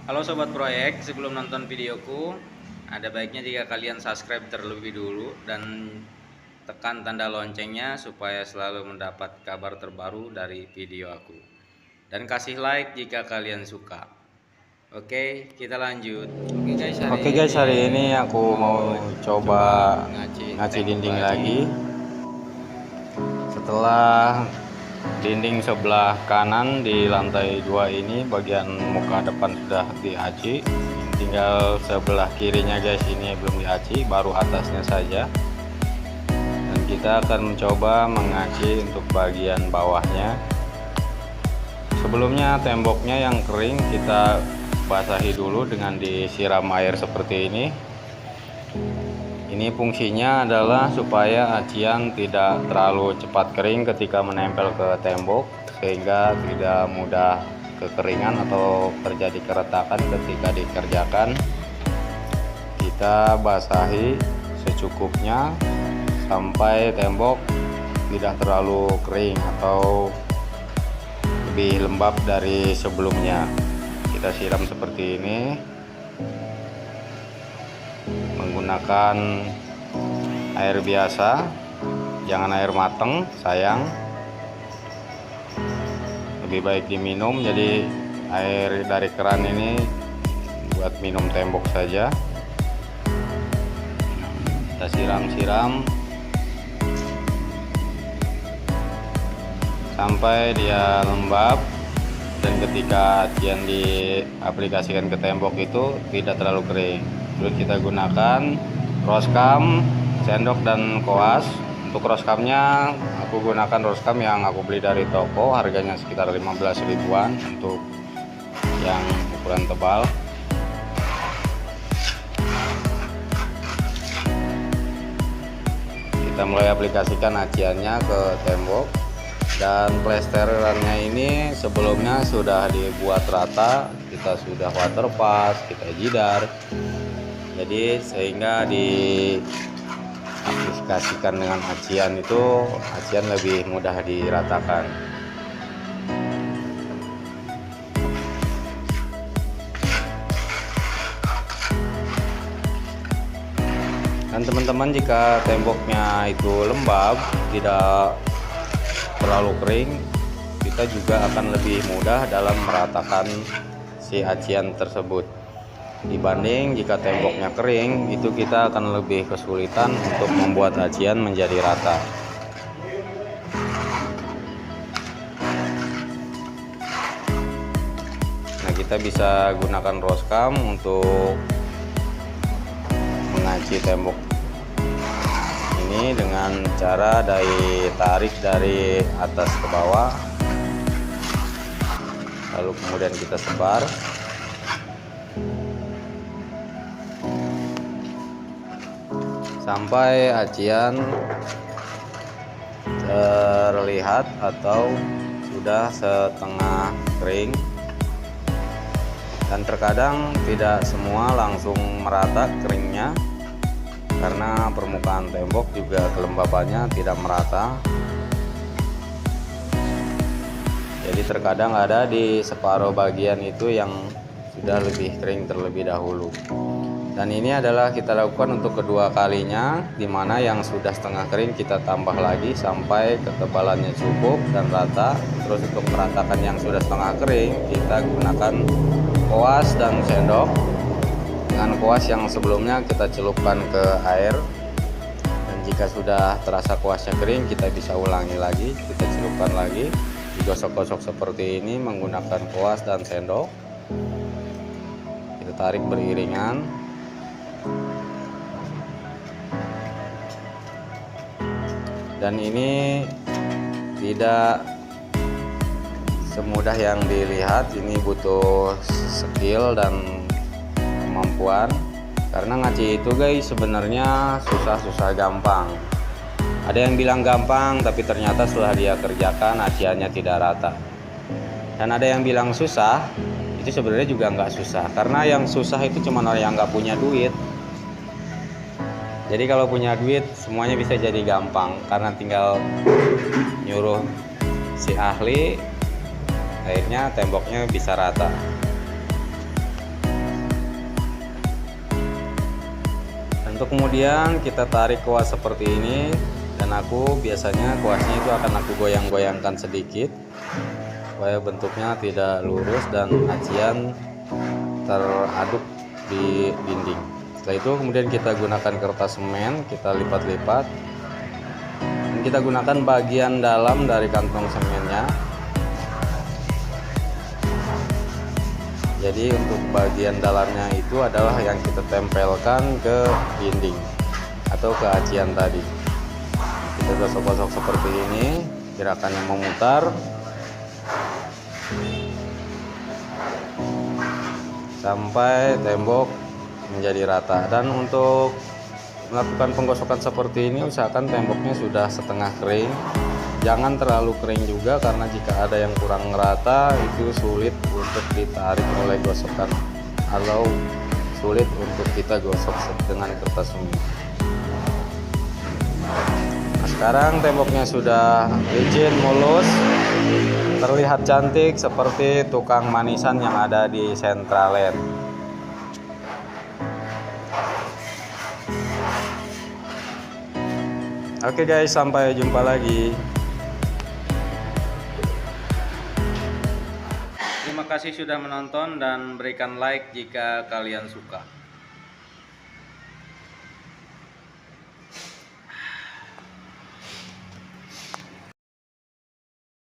Halo sobat proyek, sebelum nonton videoku, ada baiknya jika kalian subscribe terlebih dulu dan tekan tanda loncengnya supaya selalu mendapat kabar terbaru dari video aku. Dan kasih like jika kalian suka. Oke, kita lanjut. Oke guys, hari ini aku mau coba ngaci tembok dinding lagi. Setelah dinding sebelah kanan di lantai 2 ini bagian muka depan sudah diaci, tinggal sebelah kirinya guys, ini belum diaci, baru atasnya saja. Dan kita akan mencoba mengaci untuk bagian bawahnya. Sebelumnya temboknya yang kering kita basahi dulu dengan disiram air seperti ini. Ini fungsinya adalah supaya acian tidak terlalu cepat kering ketika menempel ke tembok, sehingga tidak mudah kekeringan atau terjadi keretakan ketika dikerjakan. Kita basahi secukupnya sampai tembok tidak terlalu kering atau lebih lembab dari sebelumnya. Kita siram seperti ini menggunakan air biasa, jangan air mateng, sayang. Lebih baik diminum, jadi air dari keran ini buat minum tembok saja. Kita siram-siram sampai dia lembab, dan ketika acian diaplikasikan ke tembok itu tidak terlalu kering. Terus kita gunakan roskam, sendok, dan koas. Untuk roskamnya aku gunakan roskam yang aku beli dari toko, harganya sekitar 15 ribuan untuk yang ukuran tebal. Kita mulai aplikasikan aciannya ke tembok, dan plesterannya ini sebelumnya sudah dibuat rata, kita sudah waterpass, kita jidar, jadi sehingga diaplikasikan dengan acian itu acian lebih mudah diratakan. Dan teman-teman, jika temboknya itu lembab, tidak terlalu kering, kita juga akan lebih mudah dalam meratakan si acian tersebut. Dibanding jika temboknya kering, itu kita akan lebih kesulitan untuk membuat acian menjadi rata. Nah, kita bisa gunakan roskam untuk mengaci tembok ini dengan cara tarik dari atas ke bawah, lalu kemudian kita sebar. Sampai acian terlihat atau sudah setengah kering. Dan terkadang tidak semua langsung merata keringnya, karena permukaan tembok juga kelembabannya tidak merata. Jadi terkadang ada di separuh bagian itu yang sudah lebih kering terlebih dahulu. Dan ini adalah kita lakukan untuk kedua kalinya, dimana yang sudah setengah kering kita tambah lagi sampai ketebalannya cukup dan rata. Terus untuk meratakan yang sudah setengah kering, kita gunakan koas dan sendok. Dengan koas yang sebelumnya kita celupkan ke air, dan jika sudah terasa koasnya kering, kita bisa ulangi lagi, kita celupkan lagi, digosok-gosok seperti ini menggunakan koas dan sendok. Kita tarik beriringan. Dan ini tidak semudah yang dilihat, ini butuh skill dan kemampuan. Karena ngaci itu guys sebenarnya susah gampang. Ada yang bilang gampang, tapi ternyata setelah dia kerjakan aciannya tidak rata. Dan ada yang bilang susah, itu sebenarnya juga nggak susah. Karena yang susah itu cuma orang yang nggak punya duit. Jadi kalau punya duit semuanya bisa jadi gampang, karena tinggal nyuruh si ahli, akhirnya temboknya bisa rata. Untuk kemudian kita tarik kuas seperti ini, dan aku biasanya kuasnya itu akan aku goyang-goyangkan sedikit supaya bentuknya tidak lurus dan acian teraduk di dinding. Setelah itu kemudian kita gunakan kertas semen, kita lipat-lipat, dan kita gunakan bagian dalam dari kantong semennya. Jadi untuk bagian dalamnya itu adalah yang kita tempelkan ke dinding atau ke acian tadi. Kita gosok-gosok seperti ini, gerakannya memutar sampai tembok menjadi rata. Dan untuk melakukan penggosokan seperti ini, usahakan temboknya sudah setengah kering, jangan terlalu kering juga, karena jika ada yang kurang rata itu sulit untuk ditarik oleh gosokan atau sulit untuk kita gosok dengan kertas semen. Nah, sekarang temboknya sudah licin, mulus, terlihat cantik seperti tukang manisan yang ada di Centraland. Oke guys, sampai jumpa lagi. Terima kasih sudah menonton dan berikan like jika kalian suka.